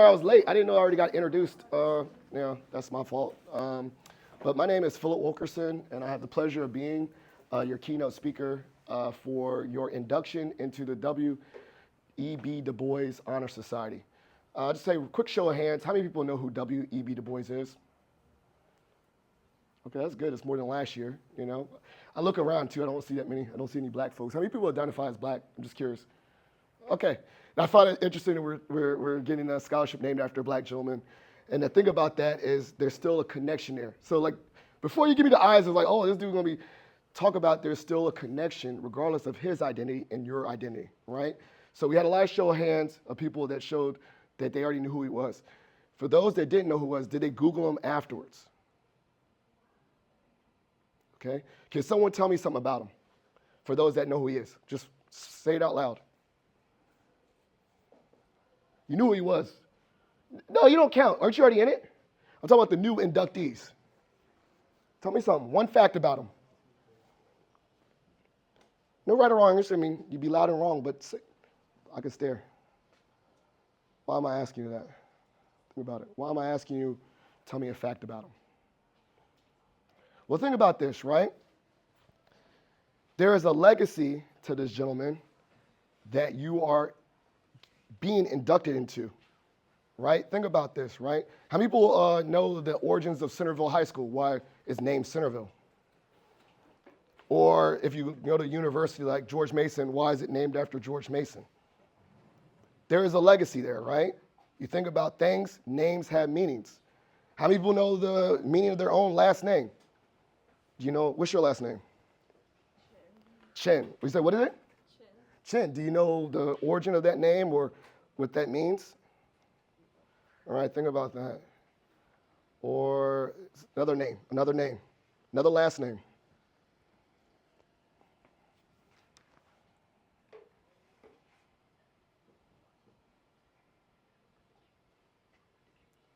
I was late. I didn't know I already got introduced. Yeah, that's my fault. But my name is Philip Wilkerson, and I have the pleasure of being your keynote speaker for your induction into the W.E.B. Du Bois Honor Society. Just say, quick show of hands, how many people know who W.E.B. Du Bois is? Okay, that's good. It's more than last year, you know. I look around, too. I don't see that many. I don't see any black folks. How many people identify as black? I'm just curious. Okay. And I find it interesting that we're getting a scholarship named after a black gentleman. And the thing about that is there's still a connection there. So, like, before you give me the eyes of like, oh, this dude's going to be, talk about there's still a connection regardless of his identity and your identity, right? So we had a last show of hands of people that showed that they already knew who he was. For those that didn't know who he was, did they Google him afterwards? Okay? Can someone tell me something about him? For those that know who he is, just say it out loud. You knew who he was. No, you don't count. Aren't you already in it? I'm talking about the new inductees. Tell me something. One fact about him. No right or wrong. I mean, you'd be loud and wrong, but I could stare. Why am I asking you that? Think about it. Why am I asking you, tell me a fact about him? Well, think about this, right? There is a legacy to this gentleman that you are being inducted into, right? Think about this, right? How many people know the origins of Centerville High School, why it's named Centerville? Or if you go to a university like George Mason, why is it named after George Mason? There is a legacy there, right? You think about things, names have meanings. How many people know the meaning of their own last name? Do you know, what's your last name? Chen. You said, what is it? Chen. Do you know the origin of that name or what that means? All right, think about that. Or another name, another last name.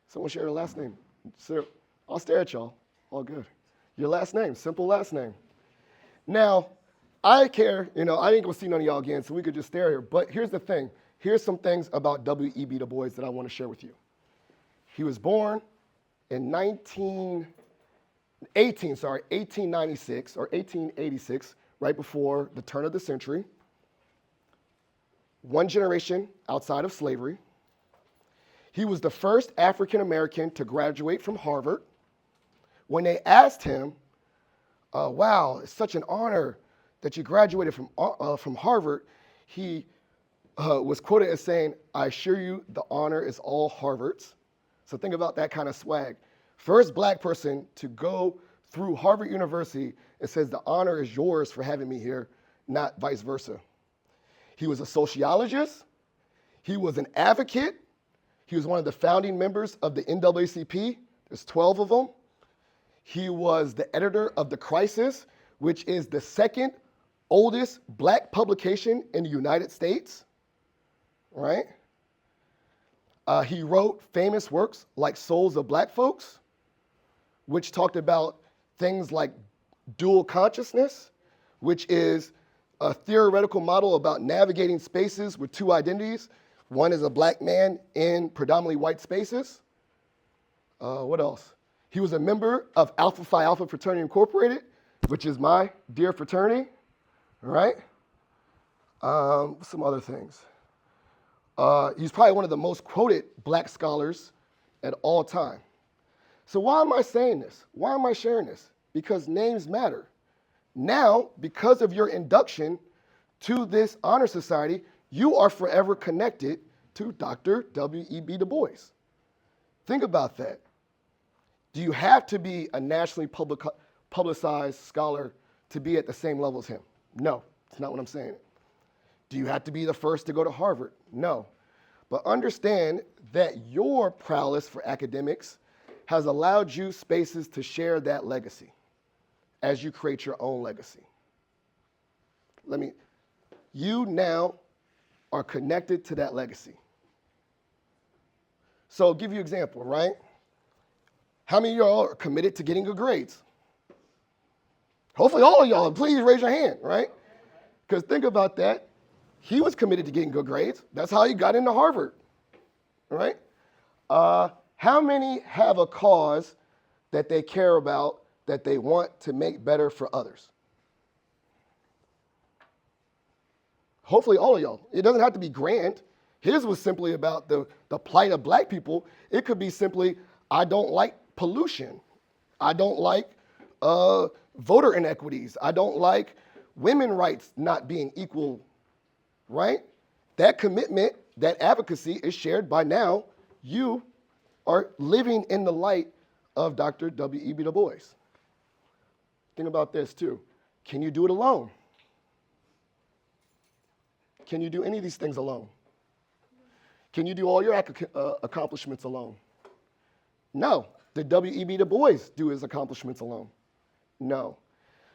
Someone share their last name. I'll stare at y'all. All good. Your last name, simple last name. Now, I care, I ain't gonna see none of y'all again, so we could just stare here. But here's the thing. Here's some things about W.E.B. Du Bois that I want to share with you. He was born in 1896 or 1886, right before the turn of the century. One generation outside of slavery. He was the first African American to graduate from Harvard. When they asked him, wow, it's such an honor that you graduated from Harvard, he was quoted as saying, I assure you the honor is all Harvard's. So think about that kind of swag. First black person to go through Harvard University and says the honor is yours for having me here, not vice versa. He was a sociologist. He was an advocate. He was one of the founding members of the NAACP. There's 12 of them. He was the editor of The Crisis, which is the second oldest black publication in the United States, right? He wrote famous works like Souls of Black Folks, which talked about things like dual consciousness, which is a theoretical model about navigating spaces with two identities. One is a black man in predominantly white spaces. What else? He was a member of Alpha Phi Alpha Fraternity Incorporated, which is my dear fraternity, all right? Some other things. He's probably one of the most quoted black scholars at all time. So why am I saying this? Why am I sharing this? Because names matter. Now, because of your induction to this honor society, you are forever connected to Dr. W.E.B. Du Bois. Think about that. Do you have to be a nationally publicized scholar to be at the same level as him? No, that's not what I'm saying. Do you have to be the first to go to Harvard? No. But understand that your prowess for academics has allowed you spaces to share that legacy as you create your own legacy. You now are connected to that legacy. So I'll give you an example, right? How many of y'all are committed to getting good grades? Hopefully all of y'all, please raise your hand, right? Because think about that. He was committed to getting good grades. That's how he got into Harvard, right? How many have a cause that they care about that they want to make better for others? Hopefully all of y'all. It doesn't have to be grand. His was simply about the plight of black people. It could be simply, I don't like pollution. I don't like voter inequities. I don't like women rights not being equal, right? That commitment, that advocacy is shared by now. You are living in the light of Dr. W.E.B. Du Bois. Think about this too. Can you do it alone? Can you do any of these things alone? Can you do all your accomplishments alone? No. Did W.E.B. Du Bois do his accomplishments alone? No.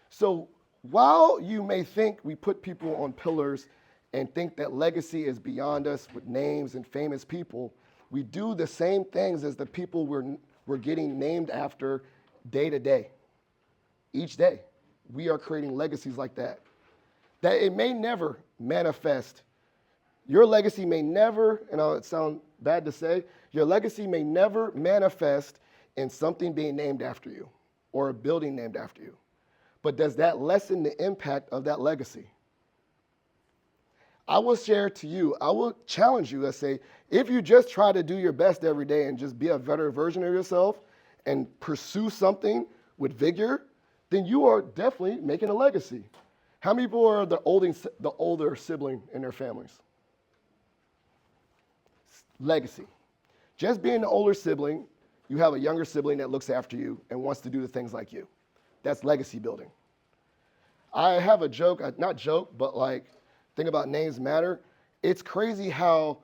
So while you may think we put people on pillars and think that legacy is beyond us with names and famous people, we do the same things as the people we're getting named after day to day. Each day, we are creating legacies like that. That it may never manifest. Your legacy may never, and it sounds bad to say, your legacy may never manifest in something being named after you or a building named after you. But does that lessen the impact of that legacy? I will share to you, I will challenge you, let's say, if you just try to do your best every day and just be a better version of yourself and pursue something with vigor, then you are definitely making a legacy. How many people are the older sibling in their families? Legacy. Just being the older sibling, you have a younger sibling that looks after you and wants to do the things like you. That's legacy building. I have a joke, not joke, but like, think about names matter. It's crazy how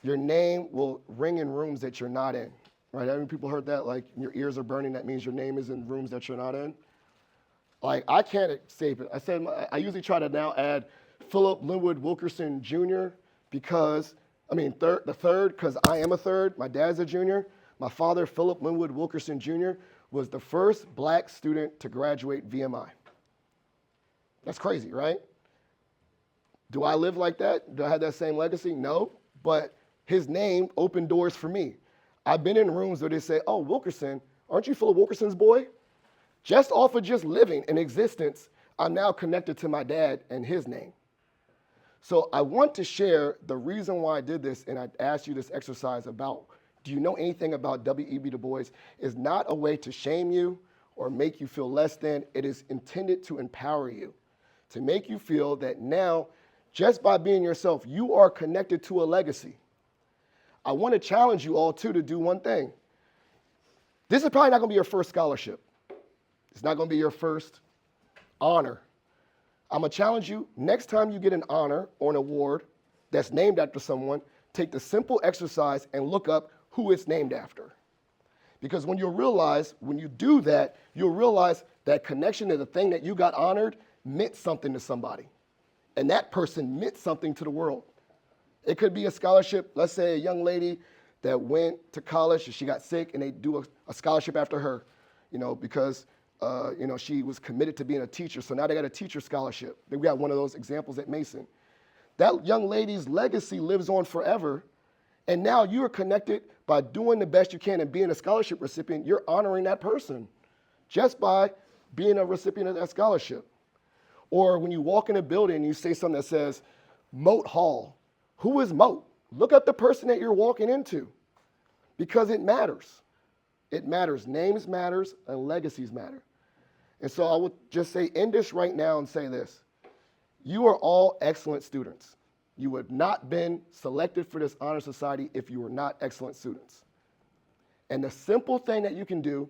your name will ring in rooms that you're not in, right? Have any people heard that? Like, your ears are burning, that means your name is in rooms that you're not in. Like, I can't save it. I usually try to now add Philip Linwood Wilkerson Jr. because, the third, because I am a third. My dad's a junior. My father, Philip Linwood Wilkerson Jr., was the first black student to graduate VMI. That's crazy, right? Do I live like that? Do I have that same legacy? No, but his name opened doors for me. I've been in rooms where they say, oh, Wilkerson, aren't you Philip Wilkerson's boy? Just off of just living in existence, I'm now connected to my dad and his name. So I want to share the reason why I did this, and I asked you this exercise about, do you know anything about W.E.B. Du Bois? Is not a way to shame you or make you feel less than. It is intended to empower you, to make you feel that now, just by being yourself, you are connected to a legacy. I want to challenge you all, too, to do one thing. This is probably not going to be your first scholarship. It's not going to be your first honor. I'm going to challenge you, next time you get an honor or an award that's named after someone, take the simple exercise and look up who it's named after. Because when you do that, you'll realize that connection to the thing that you got honored meant something to somebody. And that person meant something to the world. It could be a scholarship, let's say a young lady that went to college and she got sick and they do a scholarship after her, because she was committed to being a teacher. So now they got a teacher scholarship. We got one of those examples at Mason. That young lady's legacy lives on forever. And now you are connected by doing the best you can and being a scholarship recipient. You're honoring that person just by being a recipient of that scholarship. Or when you walk in a building and you say something that says, Moat Hall. Who is Moat? Look at the person that you're walking into, because it matters. It matters. Names matters and legacies matter. And so I would just say, end this right now and say this. You are all excellent students. You would not been selected for this honor society if you were not excellent students. And the simple thing that you can do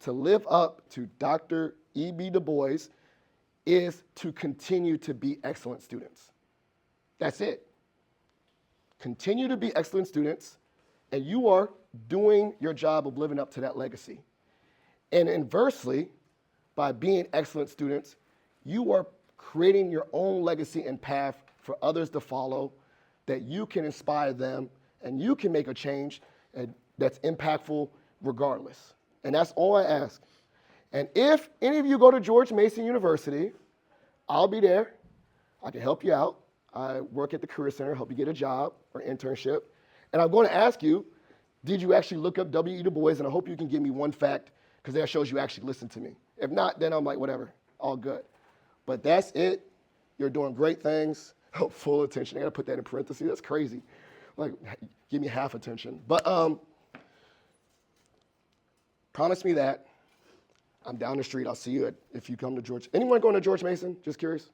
to live up to Dr. E.B. Du Bois is to continue to be excellent students. That's it. Continue to be excellent students, and you are doing your job of living up to that legacy. And inversely, by being excellent students, you are creating your own legacy and path for others to follow, that you can inspire them, and you can make a change that's impactful regardless. And that's all I ask. And if any of you go to George Mason University, I'll be there. I can help you out. I work at the Career Center, help you get a job or internship. And I'm going to ask you, Did you actually look up W.E. Du Bois? And I hope you can give me one fact, because that shows you actually listened to me. If not, then I'm like, whatever, all good. But that's it. You're doing great things. Oh, full attention. I gotta put that in parentheses. That's crazy. Like, give me half attention. But promise me that. I'm down the street. I'll see you if you come to George. Anyone going to George Mason? Just curious.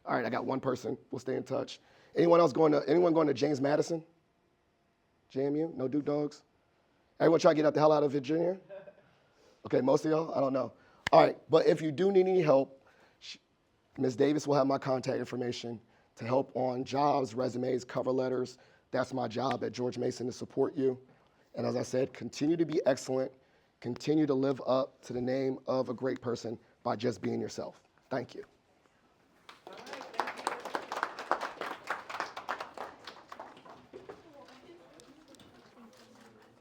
All right, I got one person. We'll stay in touch. Anyone going to James Madison? JMU? No Duke Dogs? Everyone try to get the hell out of Virginia? Okay, most of y'all? I don't know. All right, but if you do need any help, Ms. Davis will have my contact information to help on jobs, resumes, cover letters. That's my job at George Mason, to support you. And as I said, continue to be excellent. Continue to live up to the name of a great person by just being yourself. Thank you.